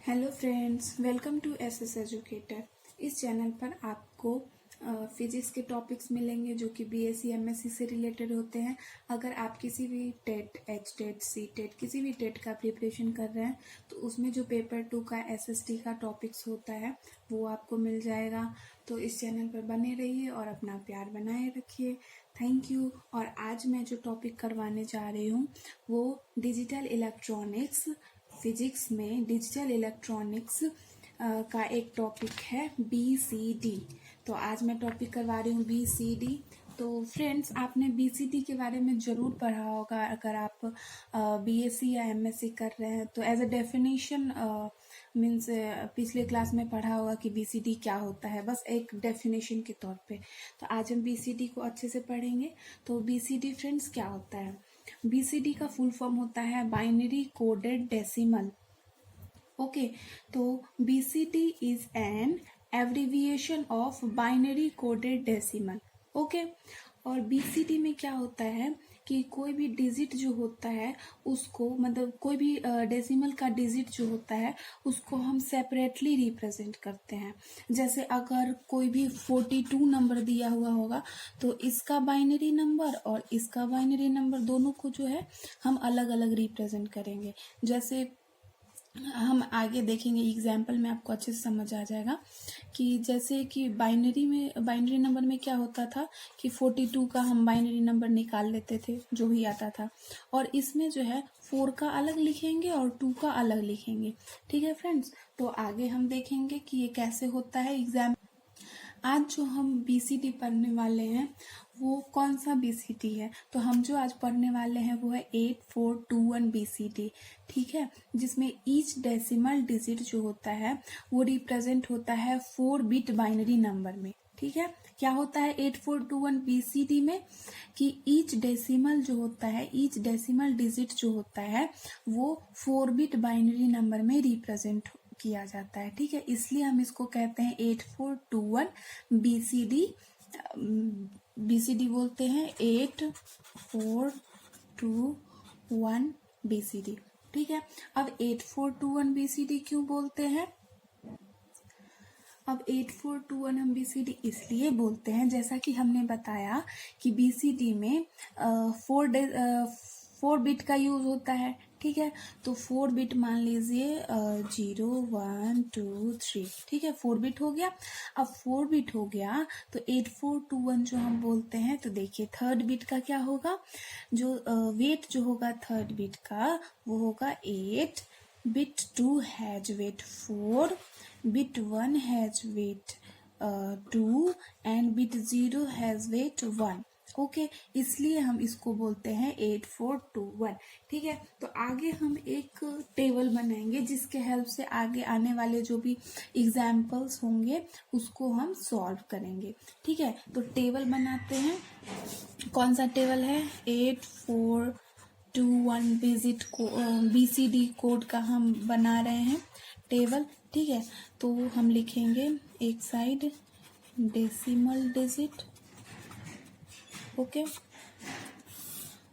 Hello friends, welcome to SS Educator. इस channel पर आपको फिजिक्स के टॉपिक्स मिलेंगे जो कि बीएससी एमएससी से रिलेटेड होते हैं। अगर आप किसी भी TET, H TET, C TET, किसी भी टेट का प्रिपरेशन कर रहे हैं तो उसमें जो पेपर 2 का एसएसटी का टॉपिक्स होता है वो आपको मिल जाएगा। तो इस चैनल पर बने रहिए और अपना प्यार बनाए रखिए। Thank you. और आज मैं जो टॉपिक करवाने जा रही हूँ वो डिजिटल इलेक्ट्रॉनिक्स, फिजिक्स में डिजिटल इलेक्ट्रॉनिक्स का एक टॉपिक है BCD। तो आज मैं टॉपिक करवा रही हूँ BCD। तो फ्रेंड्स, आपने BCD के बारे में ज़रूर पढ़ा होगा अगर आप बीएससी या एमएससी कर रहे हैं। तो एज अ डेफिनेशन मीन्स पिछले क्लास में पढ़ा होगा कि BCD क्या होता है, बस एक डेफिनेशन के तौर पे। तो आज हम BCD को अच्छे से पढ़ेंगे। तो BCD फ्रेंड्स क्या होता है? BCD का फुल फॉर्म होता है बाइनरी कोडेड डेसिमल। ओके, तो BCD is an abbreviation of binary coded decimal. Okay, और BCD में क्या होता है कि कोई भी डिजिट जो होता है उसको, मतलब कोई भी डेसिमल का डिजिट जो होता है उसको हम सेपरेटली रिप्रेजेंट करते हैं। जैसे अगर कोई भी 42 नंबर दिया हुआ होगा तो इसका बाइनरी नंबर और इसका बाइनरी नंबर दोनों को जो है हम अलग अलग रिप्रेजेंट करेंगे। जैसे हम आगे देखेंगे एग्जाम्पल में, आपको अच्छे से समझ आ जाएगा कि जैसे कि बाइनरी नंबर में क्या होता था कि 42 का हम बाइनरी नंबर निकाल लेते थे जो भी आता था, और इसमें जो है 4 का अलग लिखेंगे और 2 का अलग लिखेंगे। ठीक है फ्रेंड्स, तो आगे हम देखेंगे कि ये कैसे होता है एग्जाम। आज जो हम BCD पढ़ने वाले हैं वो कौन सा BCD है? तो हम जो आज पढ़ने वाले हैं वो है 8421 BCD। ठीक है, जिसमें ईच डेसिमल डिजिट जो होता है वो रिप्रेजेंट होता है 4 बिट बाइनरी नंबर में। ठीक है, क्या होता है 8421 BCD में कि ईच डेसिमल जो होता है, ईच डेसिमल डिजिट जो होता है वो 4 बिट बाइनरी नंबर में रिप्रेजेंट किया जाता है। ठीक है, इसलिए हम इसको कहते हैं 8421 BCD। BCD बोलते हैं 8421 BCD। ठीक है, अब 8421 BCD क्यों बोलते हैं? अब 8421 हम BCD इसलिए बोलते हैं, जैसा कि हमने बताया कि BCD में 4 बिट का यूज होता है। ठीक है, तो 4 बिट मान लीजिए 0 1 2 3। ठीक है, 4 बिट हो गया। अब 4 बिट हो गया तो 8421 जो हम बोलते हैं, तो देखिए थर्ड बिट का क्या होगा, जो वेट जो होगा थर्ड बिट का वो होगा 8, bit 2 has wait 4, bit 1 has weight 2 and bit 0 has weight 1। Okay, इसलिए हम इसको बोलते हैं 8421। ठीक है, तो आगे हम एक टेबल बनाएंगे जिसके हेल्प से आगे आने वाले जो भी एग्जाम्पल्स होंगे उसको हम सॉल्व करेंगे। ठीक है, तो टेबल बनाते हैं। कौन सा टेबल है? 8421 BCD कोड का हम बना रहे हैं टेबल। ठीक है, तो हम लिखेंगे एक साइड डेसिमल डिजिट। ओके,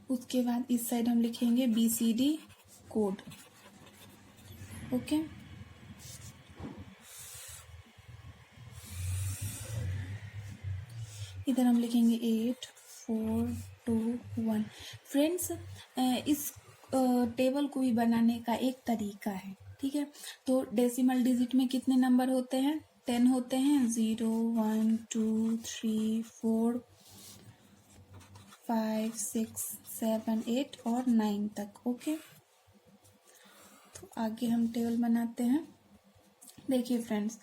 उसके बाद इस साइड हम लिखेंगे BCD कोड। ओके, इधर हम लिखेंगे 8421। फ्रेंड्स, इस टेबल को भी बनाने का एक तरीका है। ठीक है, तो डेसिमल डिजिट में कितने नंबर होते हैं? 10 होते हैं। 0 1 2 3 4 5 6 7 8 और 9 तक। ओके, तो आगे हम टेबल बनाते हैं। देखिए फ्रेंड्स,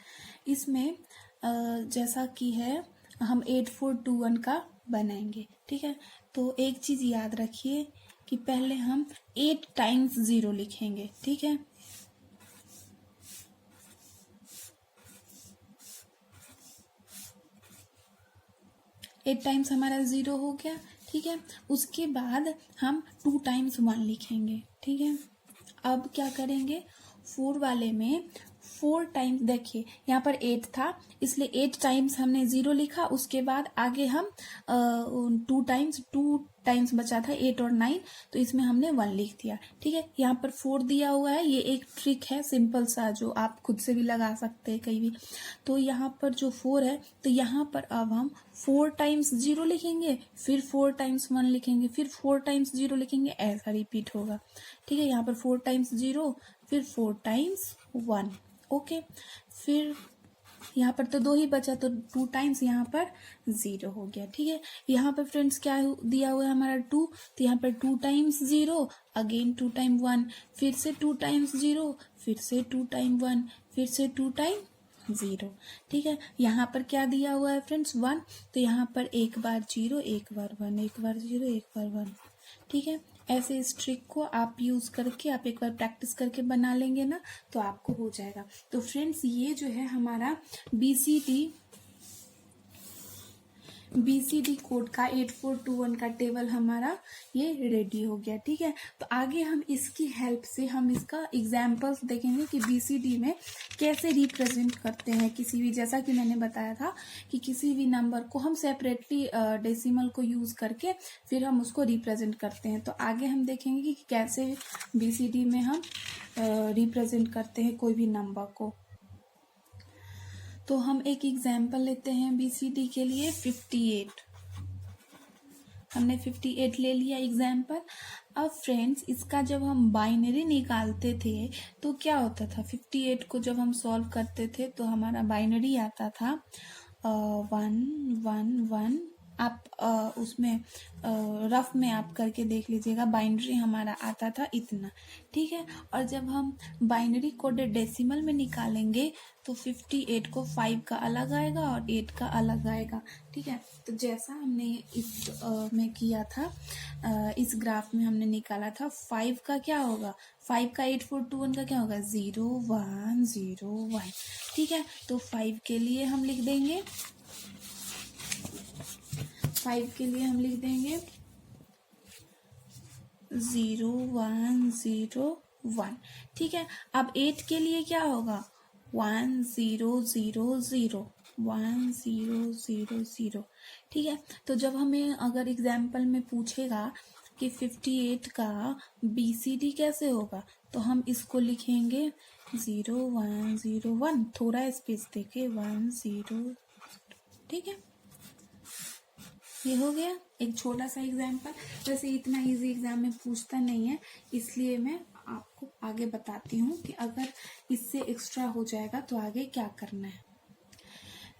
इसमें जैसा कि है हम 8421 का बनाएंगे। ठीक है, तो एक चीज याद रखिए कि पहले हम 8 टाइम्स 0 लिखेंगे। ठीक है, 8 टाइम्स हमारा 0 हो गया। ठीक है, उसके बाद हम 2 टाइम्स 1 लिखेंगे। ठीक है, अब क्या करेंगे, 4 वाले में 4 टाइम्स, देखिए यहाँ पर 8 था इसलिए 8 टाइम्स हमने 0 लिखा। उसके बाद आगे हम 2 टाइम्स 2 टाइम्स बचा था 8 और 9, तो इसमें हमने 1 लिख दिया। ठीक है, यहाँ पर 4 दिया हुआ है, ये एक ट्रिक है सिंपल सा जो आप खुद से भी लगा सकते हैं कहीं भी। तो यहाँ पर जो 4 है, तो यहाँ पर अब हम 4 टाइम्स 0 लिखेंगे, फिर 4 टाइम्स 1 लिखेंगे, फिर 4 टाइम्स 0 लिखेंगे, ऐसा रिपीट होगा। ठीक है, यहाँ पर 4 टाइम्स 0, फिर 4 टाइम्स 1। ओके, फिर यहाँ पर तो 2 ही बचा, तो 2 टाइम्स यहाँ पर 0 हो गया। ठीक है, यहाँ पर फ्रेंड्स क्या दिया हुआ है हमारा 2, तो यहाँ पर 2 टाइम्स 0, अगेन 2 टाइम 1, फिर से 2 टाइम्स 0, फिर से 2 टाइम 1, फिर से 2 टाइम 0। ठीक है, यहाँ पर क्या दिया हुआ है फ्रेंड्स 1, तो यहाँ पर एक बार 0, एक बार 1, एक बार 0, एक बार 1। ठीक है, ऐसे इस ट्रिक को आप यूज करके आप एक बार प्रैक्टिस करके बना लेंगे ना, तो आपको हो जाएगा। तो फ्रेंड्स ये जो है हमारा BCD कोड का 8421 का टेबल हमारा ये रेडी हो गया। ठीक है, तो आगे हम इसकी हेल्प से हम इसका एग्जाम्पल्स देखेंगे कि BCD में कैसे रिप्रेजेंट करते हैं किसी भी, जैसा कि मैंने बताया था कि किसी भी नंबर को हम सेपरेटली डेसिमल को यूज करके फिर हम उसको रिप्रेजेंट करते हैं। तो आगे हम देखेंगे कि कैसे BCD में हम रिप्रेजेंट करते हैं कोई भी नंबर को। तो हम एक एग्जाम्पल लेते हैं BCD के लिए 58। हमने 58 ले लिया एग्जाम्पल। अब फ्रेंड्स इसका जब हम बाइनरी निकालते थे तो क्या होता था, 58 को जब हम सॉल्व करते थे तो हमारा बाइनरी आता था 111। आप उसमें रफ में आप करके देख लीजिएगा, बाइनरी हमारा आता था इतना। ठीक है, और जब हम बाइनरी कोडेड डेसिमल में निकालेंगे तो 58 को 5 का अलग आएगा और 8 का अलग आएगा। ठीक है, तो जैसा हमने इस में किया था, इस ग्राफ में हमने निकाला था 5 का क्या होगा, 5 का 8421 का क्या होगा 0101। ठीक है, तो 5 के लिए हम लिख देंगे 0101। ठीक है, अब 8 के लिए क्या होगा 1000। ठीक है, तो जब हमें अगर एग्जाम्पल में पूछेगा कि 58 का BCD कैसे होगा, तो हम इसको लिखेंगे 0101, थोड़ा स्पेस देके 10। ठीक है, ये हो गया एक छोटा सा एग्जाम्पल। वैसे इतना इजी एग्जाम में पूछता नहीं है, इसलिए मैं आपको आगे बताती हूँ कि अगर इससे एक्स्ट्रा हो जाएगा तो आगे क्या करना है।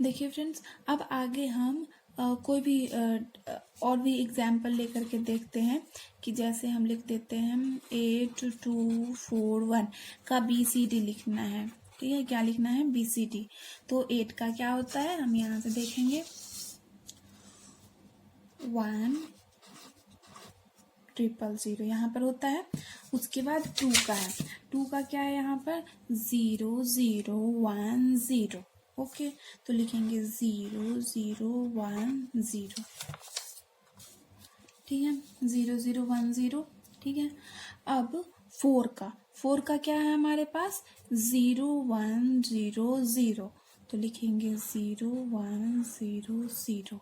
देखिए फ्रेंड्स, अब आगे हम कोई भी और भी एग्जाम्पल लेकर के देखते हैं कि जैसे हम लिख देते हैं 8241 का BCD लिखना है। ठीक है, क्या लिखना है BCD, तो 8 का क्या होता है हम यहाँ से देखेंगे 1000 यहाँ पर होता है। उसके बाद 2 का है, 2 का क्या है यहाँ पर 0010। ओके, तो लिखेंगे 0010। ठीक है, 0010। ठीक है, अब 4 का क्या है हमारे पास 0100, तो लिखेंगे 0100।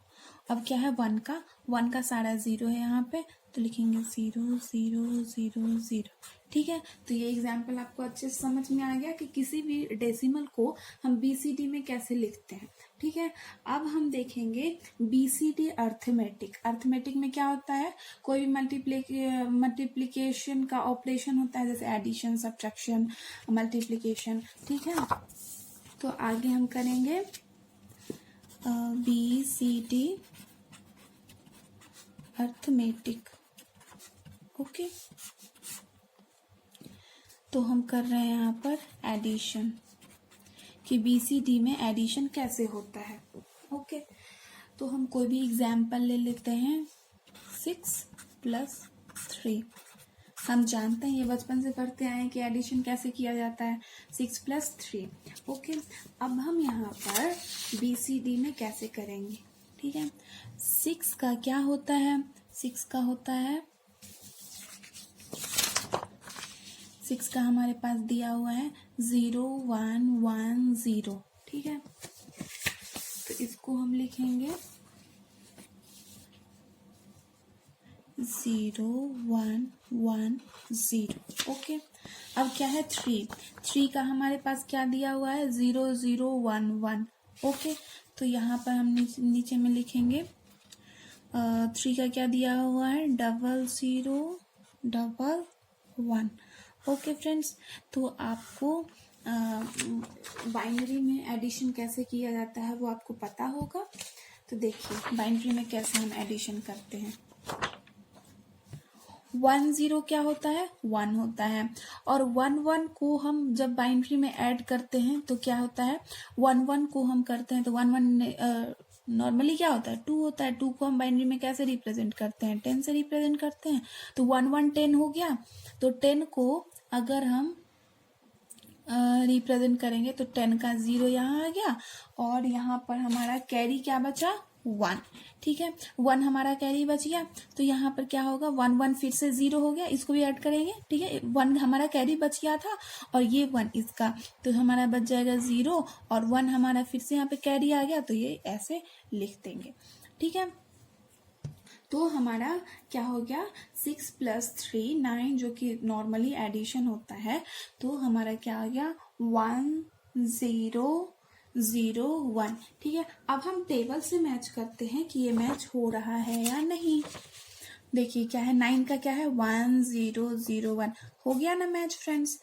अब क्या है 1 का सारा 0 है यहाँ पे, तो लिखेंगे 0000। ठीक है, तो ये एग्जाम्पल आपको अच्छे से समझ में आ गया कि किसी भी डेसिमल को हम BCD में कैसे लिखते हैं। ठीक है, अब हम देखेंगे BCD अर्थमेटिक में क्या होता है, कोई भी मल्टीप्लिकेशन का ऑपरेशन होता है, जैसे एडिशन, सब्ट्रैक्शन, मल्टीप्लिकेशन। ठीक है, तो आगे हम करेंगे BCD अर्थमेटिक। ओके, तो हम कर रहे हैं यहाँ पर एडिशन, कि BCD में एडिशन कैसे होता है। ओके, तो हम कोई भी एग्जाम्पल ले लेते हैं 6 + 3। हम जानते हैं, ये बचपन से पढ़ते आए हैं कि एडिशन कैसे किया जाता है 6 + 3। ओके, अब हम यहाँ पर BCD में कैसे करेंगे। ठीक है, 6 का क्या होता है, 6 का होता है 6 का हमारे पास दिया हुआ है 0110। ठीक है, तो इसको हम लिखेंगे 0 1 1 0। ओके, अब क्या है 3 का हमारे पास क्या दिया हुआ है 0 0 1 1। ओके, तो यहाँ पर हम नीचे में लिखेंगे 3 का क्या दिया हुआ है 0 0 1 1। ओके फ्रेंड्स, तो आपको बाइनरी में एडिशन कैसे किया जाता है वो आपको पता होगा। तो देखिए बाइनरी में कैसे हम एडिशन करते हैं। 1 0 क्या होता है 1 होता है, और 1 1 को हम जब बाइनरी में ऐड करते हैं तो क्या होता है 1 1 को हम करते हैं तो 1 1 नॉर्मली क्या होता है 2 होता है। 2 को हम बाइनरी में कैसे रिप्रेजेंट करते हैं 10 से रिप्रेजेंट करते हैं। तो 1 1 10 हो गया, तो 10 को अगर हम रिप्रेजेंट करेंगे तो 10 का 0 यहाँ आ गया, और यहाँ पर हमारा कैरी क्या बचा 1। ठीक है, 1 हमारा कैरी बच गया, तो यहाँ पर क्या होगा 1 1 फिर से 0 हो गया, इसको भी ऐड करेंगे। ठीक है, 1 हमारा कैरी बच गया था और ये 1 इसका, तो हमारा बच जाएगा 0, और 1 हमारा फिर से यहाँ पे कैरी आ गया, तो ये ऐसे लिख देंगे। ठीक है, तो हमारा क्या हो गया 6 + 3 9, जो कि नॉर्मली एडिशन होता है। तो हमारा क्या आ गया 1 0 0 1। ठीक है, अब हम टेबल से मैच करते हैं कि ये मैच हो रहा है या नहीं। देखिए क्या है 9 का क्या है 1 0 0 1, हो गया ना मैच फ्रेंड्स।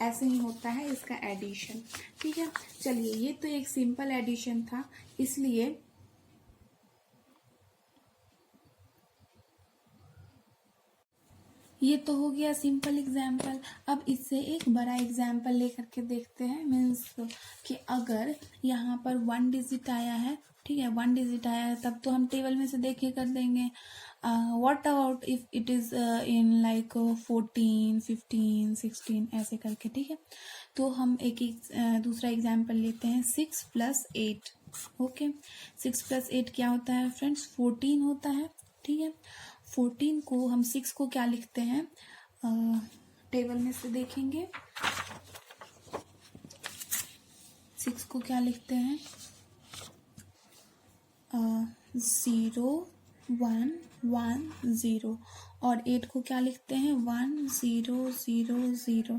ऐसे ही होता है इसका एडिशन। ठीक है, चलिए ये तो एक सिंपल एडिशन था, इसलिए ये तो हो गया सिंपल एग्जाम्पल। अब इससे एक बड़ा एग्जाम्पल लेकर के देखते हैं, मीन्स कि अगर यहाँ पर 1 डिजिट आया है, ठीक है 1 डिजिट आया है, तब तो हम टेबल में से देख के कर देंगे। What about if it is in like 14 15 16 ऐसे करके। ठीक है, तो हम एक दूसरा एग्जाम्पल लेते हैं 6 + 8। ओके, 6 + 8 क्या होता है फ्रेंड्स 14 होता है। ठीक है, 14 को हम 6 को क्या लिखते हैं टेबल में से देखेंगे 6 को क्या लिखते हैं 0 1 1 0, और 8 को क्या लिखते हैं 1 0 0 0।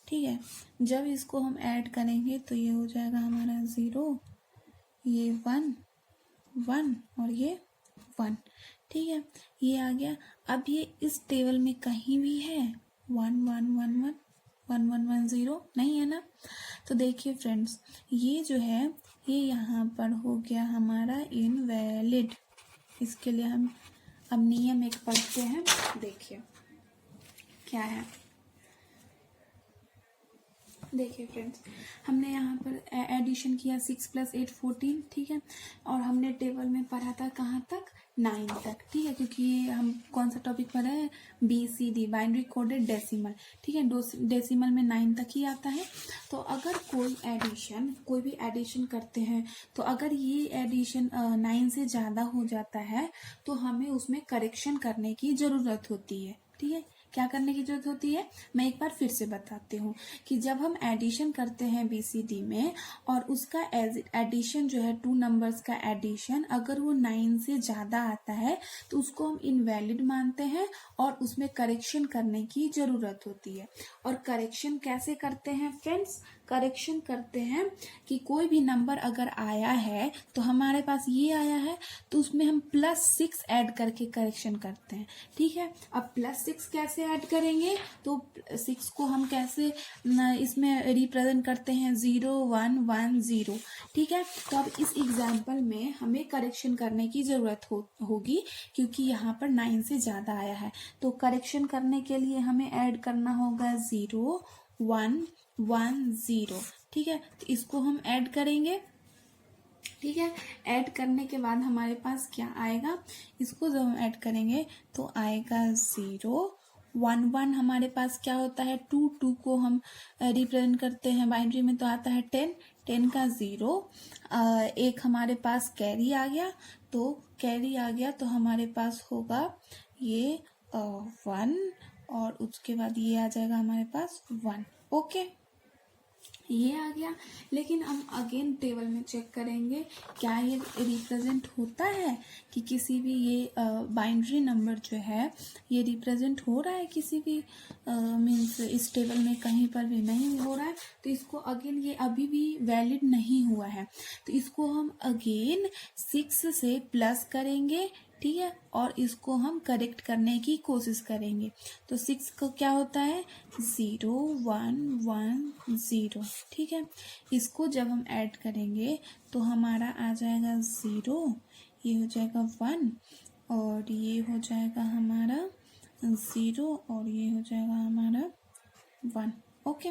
ठीक है, जब इसको हम ऐड करेंगे तो ये हो जाएगा हमारा 0, ये 1 1 और ये 1। ठीक है, ये आ गया। अब ये इस टेबल में कहीं भी है 1 1 1 1 1 1 1 0 नहीं है ना। तो देखिए फ्रेंड्स, ये जो है ये यहाँ पर हो गया हमारा इनवैलिड। इसके लिए हम अब नियम एक पढ़ते हैं। देखिए क्या है, देखिए फ्रेंड्स, हमने यहाँ पर एडिशन किया 6 + 8 14। ठीक है, और हमने टेबल में पढ़ा था कहाँ तक 9 तक। ठीक है, क्योंकि ये हम कौन सा टॉपिक पढ़ा है BCD बाइनरी कोडेड डेसिमल। ठीक है, डेसिमल में 9 तक ही आता है। तो अगर कोई भी एडिशन करते हैं, तो अगर ये एडिशन 9 से ज़्यादा हो जाता है तो हमें उसमें करेक्शन करने की ज़रूरत होती है। ठीक है, क्या करने की जरूरत होती है मैं एक बार फिर से बताती हूँ कि जब हम एडिशन करते हैं BCD में और उसका एडिशन जो है 2 नंबर्स का एडिशन अगर वो 9 से ज़्यादा आता है तो उसको हम इनवैलिड मानते हैं और उसमें करेक्शन करने की ज़रूरत होती है। और करेक्शन कैसे करते हैं फ्रेंड्स, करेक्शन करते हैं कि कोई भी नंबर अगर आया है तो हमारे पास ये आया है तो उसमें हम +6 ऐड करके करेक्शन करते हैं। ठीक है, अब +6 कैसे ऐड करेंगे, तो 6 को हम कैसे इसमें रिप्रेजेंट करते हैं 0 1 1 0। ठीक है, तो अब इस एग्जाम्पल में हमें करेक्शन करने की ज़रूरत होगी क्योंकि यहाँ पर 9 से ज़्यादा आया है। तो करेक्शन करने के लिए हमें ऐड करना होगा 0 1 1 0। ठीक है, तो इसको हम ऐड करेंगे। ठीक है, ऐड करने के बाद हमारे पास क्या आएगा, इसको जब हम ऐड करेंगे तो आएगा 0 1 1। हमारे पास क्या होता है 2 2 को हम रिप्रेजेंट करते हैं बाइनरी में तो आता है 10 10 का 0। एक हमारे पास कैरी आ गया, तो कैरी आ गया तो हमारे पास होगा ये 1 और उसके बाद ये आ जाएगा हमारे पास 1। ओके, ये आ गया। लेकिन हम अगेन टेबल में चेक करेंगे क्या ये रिप्रेजेंट होता है कि किसी भी ये बाइनरी नंबर जो है ये रिप्रेजेंट हो रहा है किसी भी मीन्स इस टेबल में कहीं पर भी नहीं हो रहा है। तो इसको अगेन ये अभी भी वैलिड नहीं हुआ है, तो इसको हम अगेन 6 से प्लस करेंगे, ठीक है, और इसको हम करेक्ट करने की कोशिश करेंगे। तो 6 को क्या होता है 0 1 1 0, ठीक है। इसको जब हम ऐड करेंगे तो हमारा आ जाएगा 0, ये हो जाएगा 1 और ये हो जाएगा हमारा 0 और ये हो जाएगा हमारा 1। ओके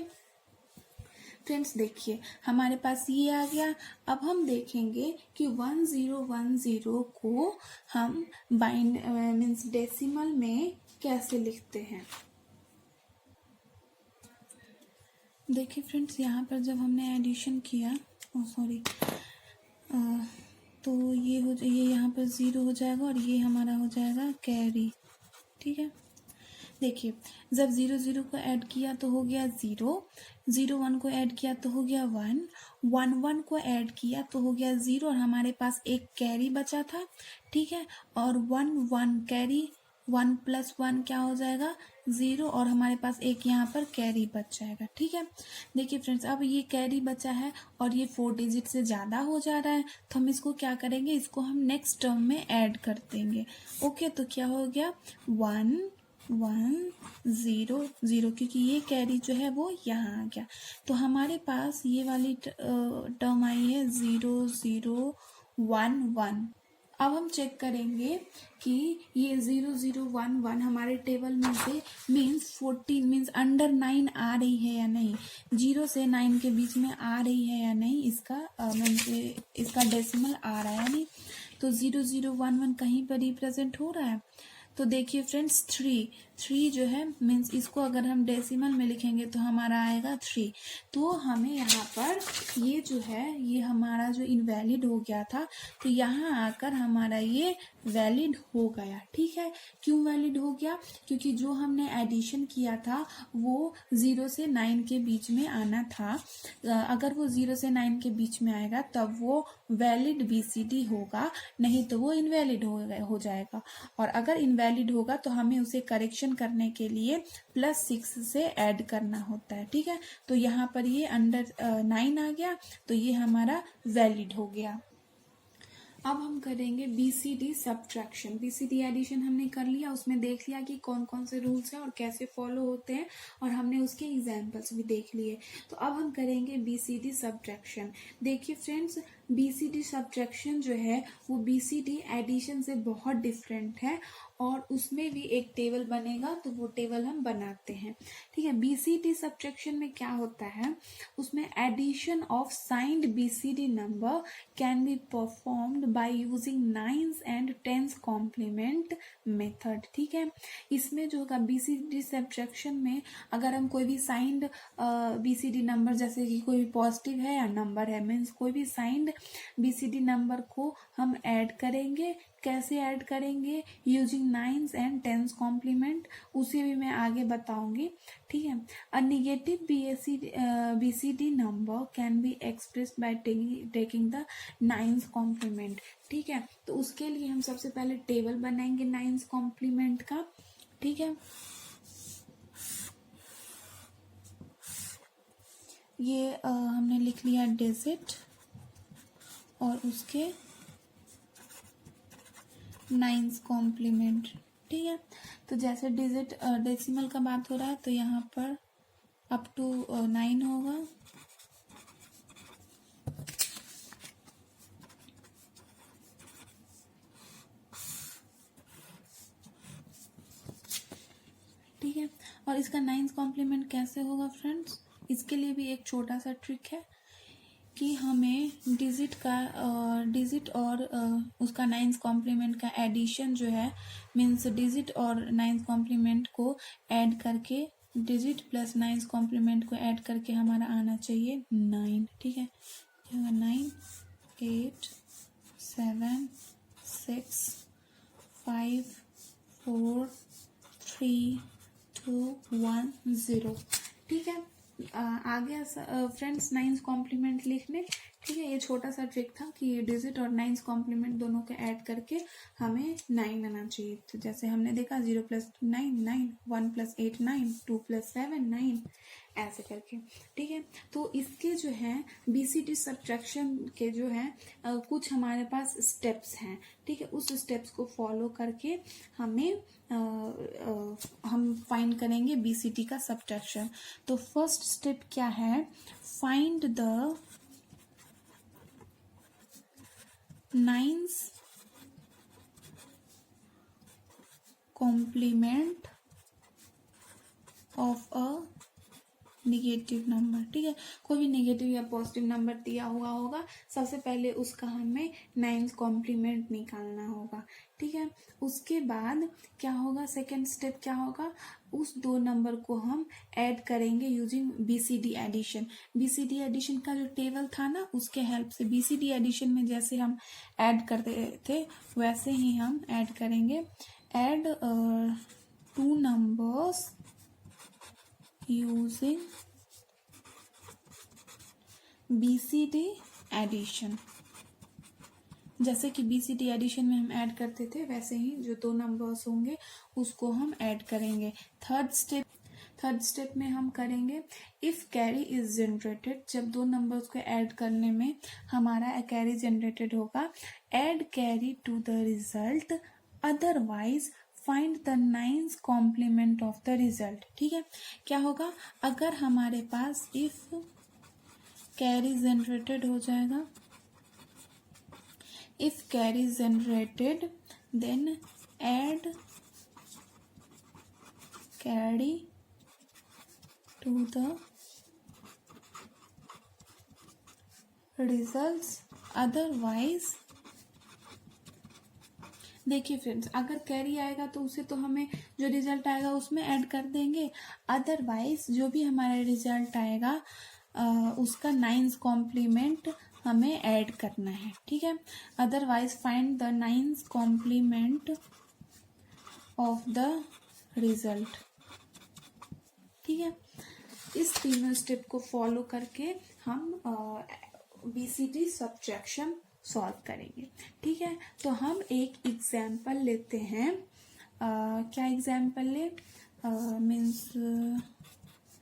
फ्रेंड्स, देखिए हमारे पास ये आ गया। अब हम देखेंगे कि 1010 को हम बाइंड मीन्स डेसिमल में कैसे लिखते हैं। देखिए फ्रेंड्स, यहाँ पर जब हमने एडिशन किया तो ये यहाँ पर 0 हो जाएगा और ये हमारा हो जाएगा कैरी, ठीक है। देखिए जब 0 0 को ऐड किया तो हो गया 0, 0 1 को ऐड किया तो हो गया 1, 1 1 को ऐड किया तो हो गया 0 और हमारे पास एक कैरी बचा था, ठीक है। और 1 1 कैरी, 1 + 1 क्या हो जाएगा 0 और हमारे पास एक यहाँ पर कैरी बच जाएगा, ठीक है। देखिए फ्रेंड्स, अब ये कैरी बचा है और ये 4 डिजिट से ज़्यादा हो जा रहा है, तो हम इसको क्या करेंगे, इसको हम नेक्स्ट टर्म में ऐड कर देंगे। ओके, तो क्या हो गया 1 1 0 0, क्योंकि ये कैरी जो है वो यहाँ आ गया। तो हमारे पास ये वाली टर्म आई है 0 0 1 1। अब हम चेक करेंगे कि ये 0 0 1 1 हमारे टेबल में से मीन्स 14 मीन्स अंडर 9 आ रही है या नहीं, 0 से 9 के बीच में आ रही है या नहीं, इसका मीन्स इसका डेसिमल आ रहा है या नहीं। तो 0 0 1 1 कहीं पर रिप्रेजेंट हो रहा है। तो देखिए फ्रेंड्स, 3 जो है मीन्स इसको अगर हम डेसिमल में लिखेंगे तो हमारा आएगा 3। तो हमें यहाँ पर ये जो है ये हमारा जो इनवैलिड हो गया था, तो यहाँ आकर हमारा ये वैलिड हो गया, ठीक है। क्यों वैलिड हो गया, क्योंकि जो हमने एडिशन किया था वो 0 से 9 के बीच में आना था। अगर वो 0 से 9 के बीच में आएगा तब वो वैलिड BCD होगा, नहीं तो वो इनवैलिड हो जाएगा। और अगर इनवैलिड होगा तो हमें उसे करेक्शन करने के लिए +6 से ऐड करना होता है, ठीक है। तो यहाँ पर ये अंडर 9 आ गया, तो ये हमारा वैलिड हो गया। अब हम करेंगे BCD सब्ट्रैक्शन। BCD एडिशन हमने कर लिया, उसमें देख लिया कि कौन कौन से रूल्स हैं और कैसे फॉलो होते हैं, और हमने उसके एग्जाम्पल्स भी देख लिए। तो अब हम करेंगे BCD सब्ट्रैक्शन। देखिए फ्रेंड्स, BCD सब्ट्रैक्शन जो है वो BCD एडिशन से बहुत डिफरेंट है, और उसमें भी एक टेबल बनेगा, तो वो टेबल हम बनाते हैं, ठीक है। BCD सब्ट्रैक्शन में क्या होता है, उसमें addition of signed BCD number can be performed by using 9s and 10s complement method, ठीक है। इसमें जो होगा BCD सब्ट्रैक्शन में अगर हम कोई भी साइंड BCD नंबर, जैसे कि कोई भी पॉजिटिव है या नंबर है, मीन्स कोई भी साइंड BCD नंबर को हम ऐड करेंगे। कैसे ऐड करेंगे, using 9s and 10s complement, उसे भी मैं आगे बताऊंगी, ठीक है। A negative BCD number can be expressed by taking the 9s complement, ठीक है। तो उसके लिए हम सबसे पहले टेबल बनाएंगे 9s कॉम्प्लीमेंट का, ठीक है। ये हमने लिख लिया डिजिट और उसके 9s कॉम्प्लीमेंट, ठीक है। तो जैसे डिजिट डेसिमल का बात हो रहा है तो यहाँ पर अप टू 9 होगा, ठीक है। और इसका 9s कॉम्प्लीमेंट कैसे होगा फ्रेंड्स, इसके लिए भी एक छोटा सा ट्रिक है कि हमें डिजिट और उसका 9s कॉम्प्लीमेंट का एडिशन जो है, मीन्स डिजिट और 9s कॉम्प्लीमेंट को ऐड करके, डिजिट प्लस 9s कॉम्प्लीमेंट को ऐड करके हमारा आना चाहिए 9, ठीक है। 9 8 7 6 5 4 3 2 1 0, ठीक है। आ गया फ्रेंड्स नाइन्स कॉम्प्लीमेंट लिखने। ठीक है, ये छोटा सा ट्रिक था कि डिजिट और नाइन्स कॉम्प्लीमेंट दोनों को ऐड करके हमें 9 आना चाहिए। तो जैसे हमने देखा 0 + 2 9 9, 1 + 8 9, 2 + 7 9, ऐसे करके। ठीक है, तो इसके जो है BCD सब्ट्रैक्शन के जो है कुछ हमारे पास स्टेप्स हैं। ठीक है, उस स्टेप्स को फॉलो करके हमें हम फाइंड करेंगे BCD का सब्ट्रैक्शन। तो फर्स्ट स्टेप क्या है, find the nines complement of a negative number. ठीक है, कोई भी नेगेटिव या पॉजिटिव नंबर दिया हुआ होगा, सबसे पहले उसका हमें नाइन्स कॉम्प्लीमेंट निकालना होगा। ठीक है, उसके बाद क्या होगा, सेकेंड स्टेप क्या होगा, उस दो नंबर को हम ऐड करेंगे using BCD addition. BCD addition का जो टेबल था ना, उसके हेल्प से BCD एडिशन में जैसे हम ऐड करते थे वैसे ही हम ऐड करेंगे। Add 2 numbers using BCD addition. जैसे कि BCD एडिशन में हम ऐड करते थे वैसे ही जो 2 नंबर्स होंगे उसको हम ऐड करेंगे। थर्ड स्टेप में हम करेंगे इफ कैरी इज जनरेटेड। जब 2 नंबर्स को ऐड करने में हमारा कैरी जनरेटेड होगा, add carry to the result, otherwise find the nines complement of the result. ठीक है, क्या होगा, अगर हमारे पास इफ कैरी जनरेटेड हो जाएगा, if carry generated then add carry to the results, otherwise. देखिए फ्रेंड्स, अगर कैरी आएगा तो उसे तो हमें जो रिजल्ट आएगा उसमें ऐड कर देंगे, अदरवाइज जो भी हमारा रिजल्ट आएगा उसका नाइन्स कॉम्प्लीमेंट हमें ऐड करना है। ठीक है, otherwise find the nines complement of the result. ठीक है, इस तीनों स्टेप को फॉलो करके हम BCD सब्ट्रैक्शन सॉल्व करेंगे। ठीक है, तो हम एक एग्जाम्पल लेते हैं। क्या एग्जाम्पल मीन्स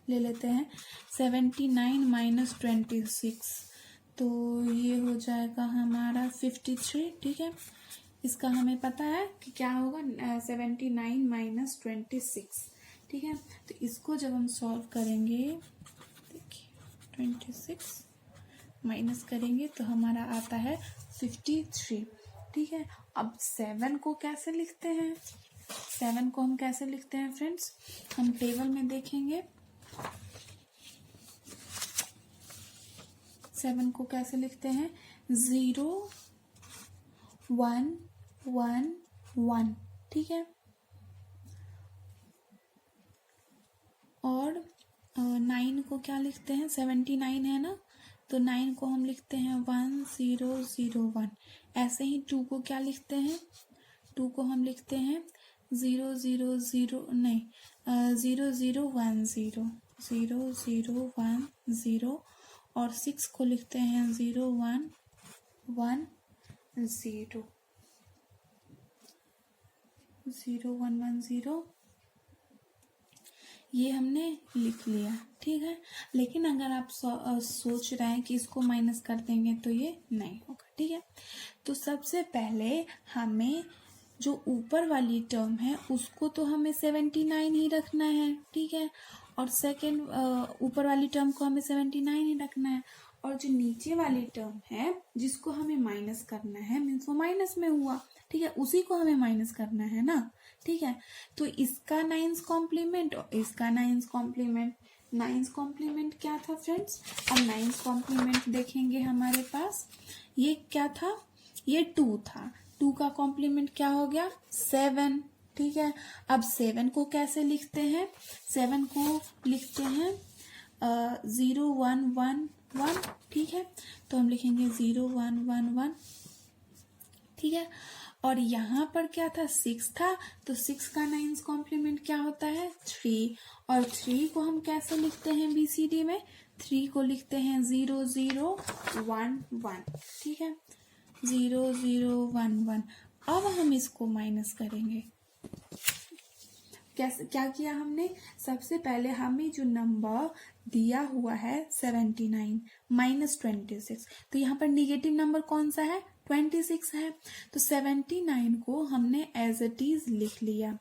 ले लेते हैं 79 - 26, तो ये हो जाएगा हमारा 53। ठीक है, इसका हमें पता है कि क्या होगा 79 - 26। ठीक है, तो इसको जब हम सॉल्व करेंगे, देखिए 26 माइनस करेंगे तो हमारा आता है 53। ठीक है, अब 7 को कैसे लिखते हैं, 7 को हम कैसे लिखते हैं फ्रेंड्स, हम टेबल में देखेंगे 7 को कैसे लिखते हैं, 0 1 1 1। ठीक है, और 9 को क्या लिखते हैं, 79 है ना, तो 9 को हम लिखते हैं 1 0 0 1। ऐसे ही 2 को क्या लिखते हैं, 2 को हम लिखते हैं 0 0 0 नहीं 0 0 1 0 0 0 1 0, और 6 को लिखते हैं 0 1 1 0 0 1 1 0। ये हमने लिख लिया। ठीक है, लेकिन अगर आप सोच रहे हैं कि इसको माइनस कर देंगे तो ये नहीं होगा। ठीक है, तो सबसे पहले हमें जो ऊपर वाली टर्म है उसको तो हमें 79 ही रखना है। ठीक है, और सेकेंड ऊपर वाली टर्म को हमें 79 ही रखना है, और जो नीचे वाली टर्म है जिसको हमें माइनस करना है, मीन्स वो माइनस में हुआ। ठीक है, उसी को हमें माइनस करना है ना। ठीक है, तो इसका नाइन्स कॉम्प्लीमेंट और इसका नाइन्स कॉम्प्लीमेंट, नाइन्स कॉम्प्लीमेंट क्या था फ्रेंड्स, अब नाइन्स कॉम्प्लीमेंट देखेंगे हमारे पास, ये क्या था, ये 2 था, 2 का कॉम्प्लीमेंट क्या हो गया 7। ठीक है, अब 7 को कैसे लिखते हैं, 7 को लिखते हैं 0 1 1 1। ठीक है, तो हम लिखेंगे 0 1 1 1। ठीक है, और यहाँ पर क्या था 6 था, तो 6 का 9th कॉम्प्लीमेंट क्या होता है 3। और 3 को हम कैसे लिखते हैं BCD में, 3 को लिखते हैं 0 0 1 1, ठीक है 0 0 1 1। अब हम इसको माइनस करेंगे। कैसे क्या किया हमने, सबसे पहले हमें जो नंबर दिया हुआ है 79 माइनस 26, तो यहाँ पर निगेटिव नंबर कौन सा है 26 है, तो 79 को हमने एज इट इज लिख लिया।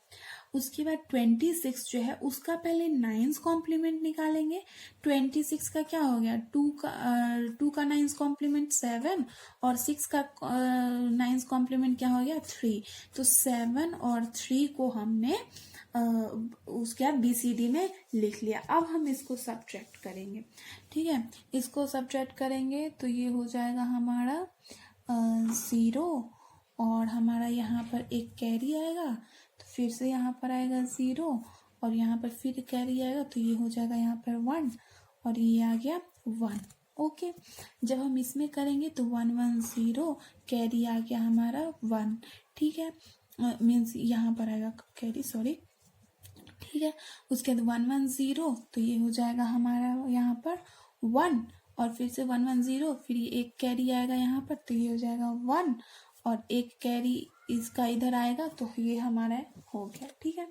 उसके बाद 26 जो है उसका पहले 9th कॉम्प्लीमेंट निकालेंगे। 26 का क्या हो गया 2 का 9th कॉम्प्लीमेंट 7 और 6 का 9th कॉम्प्लीमेंट क्या हो गया 3, तो 7 और 3 को हमने उसके बाद BCD में लिख लिया। अब हम इसको सब्ट्रैक्ट करेंगे, ठीक है इसको सब्ट्रैक्ट करेंगे तो ये हो जाएगा हमारा 0 और हमारा यहाँ पर एक कैरी आएगा, तो फिर से यहाँ पर आएगा 0 और यहाँ पर फिर कैरी आएगा, तो ये हो जाएगा यहाँ पर 1 और ये आ गया 1। ओके, जब हम इसमें करेंगे तो 1 1 0 कैरी आ गया हमारा 1, ठीक है मीन्स यहाँ पर आएगा कैरी, सॉरी, ठीक है। उसके बाद 1 1 0, तो ये हो जाएगा हमारा यहाँ पर 1 और फिर से 1 1 0, फिर ये एक कैरी आएगा यहाँ पर, तो ये हो जाएगा 1 और एक कैरी इसका इधर आएगा, तो ये हमारा हो गया, ठीक है।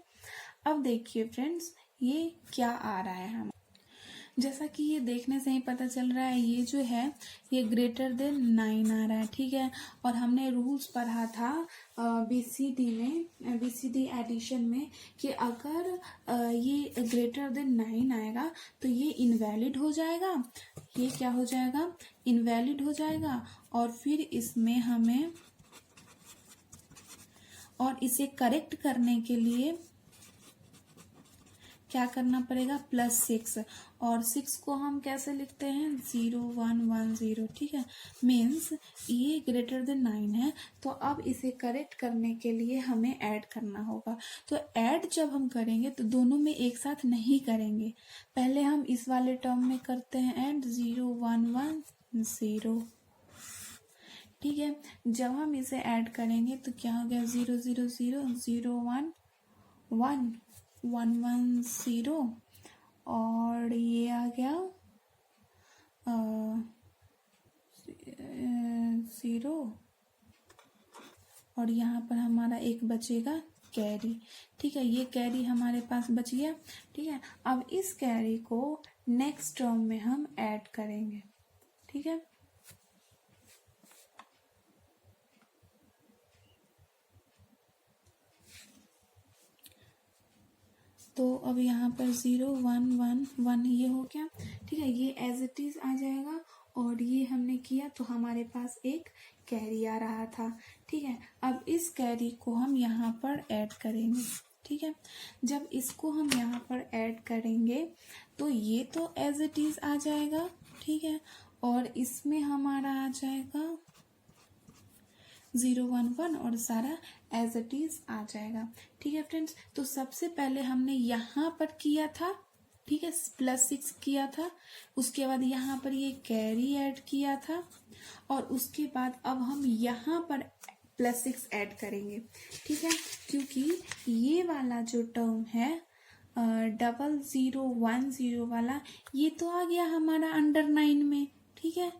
अब देखिए फ्रेंड्स ये क्या आ रहा है हमारा, जैसा कि ये देखने से ही पता चल रहा है ये जो है ये ग्रेटर देन 9 आ रहा है, ठीक है। और हमने रूल्स पढ़ा था BCD में, BCD एडिशन में, कि अगर ये ग्रेटर देन 9 आएगा तो ये इनवैलिड हो जाएगा, ये क्या हो जाएगा इनवैलिड हो जाएगा। और फिर इसमें हमें और इसे करेक्ट करने के लिए क्या करना पड़ेगा +6, और 6 को हम कैसे लिखते हैं 0 1 1 0, ठीक है मीन्स ये ग्रेटर देन 9 है, तो अब इसे करेक्ट करने के लिए हमें ऐड करना होगा। तो ऐड जब हम करेंगे तो दोनों में एक साथ नहीं करेंगे, पहले हम इस वाले टर्म में करते हैं ऐड 0 1 1 0, ठीक है। जब हम इसे ऐड करेंगे तो क्या हो गया 0 0 0 0 1 1 1 1 0 और ये आ गया 0 और यहाँ पर हमारा एक बचेगा कैरी, ठीक है ये कैरी हमारे पास बच गया, ठीक है। अब इस कैरी को नेक्स्ट टर्म में हम ऐड करेंगे, ठीक है। तो अब यहाँ पर 0 1 1 1 ये हो गया, ठीक है ये एज इट इज आ जाएगा। और ये हमने किया तो हमारे पास एक कैरी आ रहा था, ठीक है। अब इस कैरी को हम यहाँ पर ऐड करेंगे, ठीक है। जब इसको हम यहाँ पर ऐड करेंगे तो ये तो एज इट इज आ जाएगा, ठीक है। और इसमें हमारा आ जाएगा 0 1 1 और सारा एज इट इज आ जाएगा, ठीक है फ्रेंड्स। तो सबसे पहले हमने यहाँ पर किया था, ठीक है +6 किया था, उसके बाद यहाँ पर ये कैरी ऐड किया था और उसके बाद अब हम यहाँ पर +6 ऐड करेंगे, ठीक है। क्योंकि ये वाला जो टर्म है 0010 वाला ये तो आ गया हमारा अंडर 9 में, ठीक है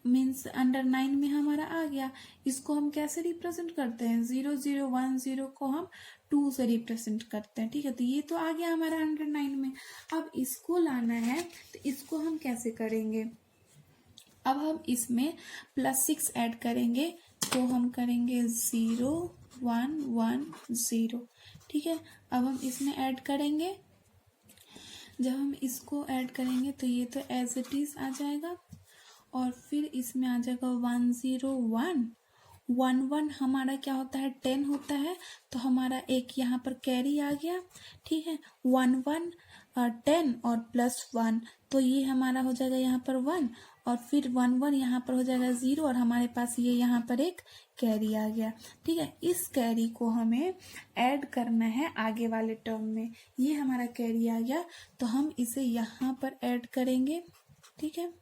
मीन्स अंडर 9 में हमारा आ गया। इसको हम कैसे रिप्रेजेंट करते हैं 0010 को हम 2 से रिप्रेजेंट करते हैं, ठीक है। तो ये तो आ गया हमारा अंडर 9 में। अब इसको लाना है तो इसको हम कैसे करेंगे, अब हम इसमें +6 ऐड करेंगे, तो हम करेंगे 0 1 1 0, ठीक है। अब हम इसमें ऐड करेंगे, जब हम इसको ऐड करेंगे तो ये तो एज इट इज आ जाएगा और फिर इसमें आ जाएगा 1 0 1 1 1 हमारा क्या होता है 10 होता है, तो हमारा एक यहाँ पर कैरी आ गया, ठीक है 1 1 10 और +1, तो ये हमारा हो जाएगा यहाँ पर 1 और फिर 1 1 यहाँ पर हो जाएगा 0 और हमारे पास ये यहाँ पर एक कैरी आ गया, ठीक है। इस कैरी को हमें ऐड करना है आगे वाले टर्म में, ये हमारा कैरी आ गया तो हम इसे यहाँ पर ऐड करेंगे, ठीक है।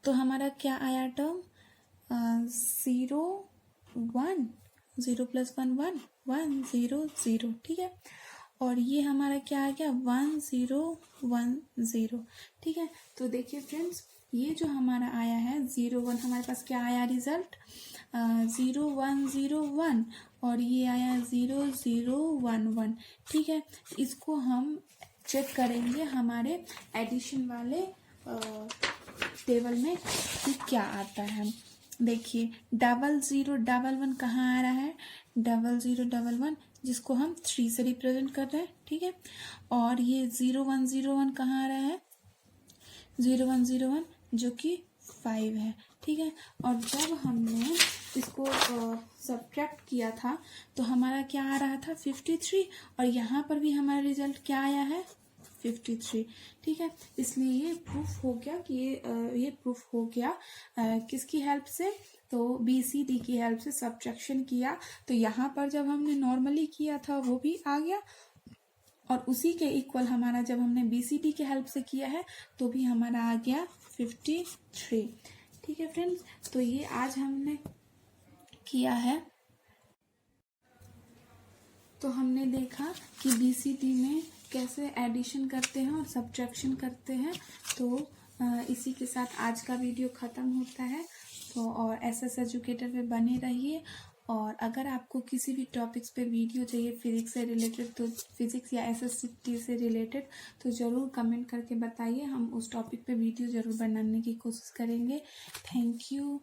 तो हमारा क्या आया टर्म 0 1 0 + 1 1 1 0 0, ठीक है। और ये हमारा क्या आ गया 1 0 1 0, ठीक है। तो देखिए फ्रेंड्स, ये जो हमारा आया है 0 1, हमारे पास क्या आया रिजल्ट 0 1 0 1, और ये आया 0 0 1 1, ठीक है। इसको हम चेक करेंगे हमारे एडिशन वाले टेबल में कि क्या आता है। देखिए 0 0 1 1 कहाँ आ रहा है 0 0 1 1, जिसको हम 3 से रिप्रेजेंट कर रहे हैं, ठीक है। और ये 0 1 0 1 कहाँ आ रहा है 0 1 0 1, जो कि 5 है, ठीक है। और जब हमने इसको सब्ट्रैक्ट किया था तो हमारा क्या आ रहा था 53, और यहाँ पर भी हमारा रिजल्ट क्या आया है 53, ठीक है। इसलिए ये प्रूफ हो गया कि ये प्रूफ हो गया किसकी हेल्प से, तो BCD की हेल्प से सब्ट्रैक्शन किया। तो यहाँ पर जब हमने नॉर्मली किया था वो भी आ गया, और उसी के इक्वल हमारा जब हमने BCD की हेल्प से किया है तो भी हमारा आ गया 53, ठीक है फ्रेंड्स। तो ये आज हमने किया है। तो हमने देखा कि BCD में कैसे एडिशन करते हैं और सब्ट्रैक्शन करते हैं। तो इसी के साथ आज का वीडियो ख़त्म होता है। तो और SS एजुकेटर पे बने रहिए, और अगर आपको किसी भी टॉपिक्स पे वीडियो चाहिए फिजिक्स से रिलेटेड, तो फिजिक्स या SST से रिलेटेड, तो ज़रूर कमेंट करके बताइए, हम उस टॉपिक पे वीडियो ज़रूर बनाने की कोशिश करेंगे। Thank you.